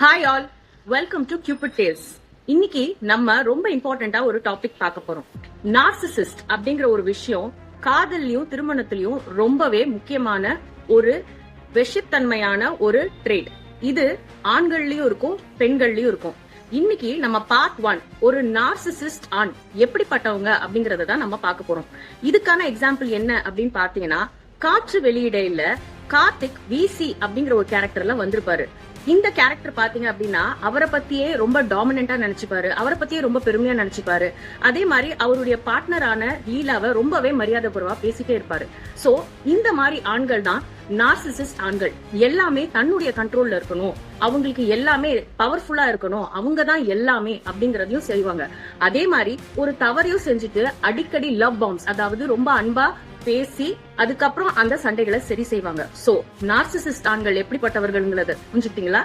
Hi all, welcome to cubit tales. இன்னைக்கு நம்ம ரொம்ப இம்பார்ட்டண்டா ஒரு டாபிக் பார்க்க போறோம். நார்சிசிஸ்ட் அப்படிங்கிற ஒரு விஷயம் காதல்லையும் திருமணத்திலையும் ரொம்பவே முக்கியமான ஒரு விஷத்தன்மையான ஒரு ட்ரேட். இது ஆண்கள்லயும் இருக்கும், பெண்கள்லயும் இருக்கும். இன்னைக்கு நம்ம பார்ட் 1 ஒரு நார்சிசிஸ்ட் ஆண் எப்படிப்பட்டவங்க அப்படிங்கறத தான் நம்ம பார்க்க போறோம். இதுக்கான எக்ஸாம்பிள் என்ன அப்படின்னு பாத்தீங்கன்னா, காற்று வெளியிடையில கார்த்திக் விசி அப்படிங்கிற ஒரு கேரக்டர்ல வந்திருப்பாரு. இந்த கேரக்டர் பாத்தீங்க அப்படின்னா அவரை பத்தியே ரொம்ப டாமினண்டா நினைச்சுப்பாரு, அவரை பத்தியே ரொம்ப பெருமையா நினைச்சுப்பாரு. அதே மாதிரி அவருடைய பார்ட்னரான லீலாவை ரொம்பவே மரியாதை பூர்வமா பேசிட்டே இருப்பாரு. சோ இந்த மாதிரி ஆண்கள் தான் நார்சிசிஸ்ட் ஆண்கள். எல்லாமே தன்னுடைய கண்ட்ரோல்ல இருக்கணும், அவங்களுக்கு எல்லாமே பவர்ஃபுல்லா இருக்கணும், அவங்க தான் எல்லாமே அப்படிங்கறதையும் செய்வாங்க. அதே மாதிரி ஒரு தவறையும் செஞ்சுட்டு அடிக்கடி லவ் பாம்ஸ், அதாவது ரொம்ப அன்பா பேசி அதுக்கப்புறம் அந்த சண்டைகளை சரி செய்வாங்க. சோ நார்சிசிஸ்ட் ஆண்கள் எப்படிப்பட்டவர்கள்ங்கிறத புரிஞ்சுக்கிட்டீங்களா?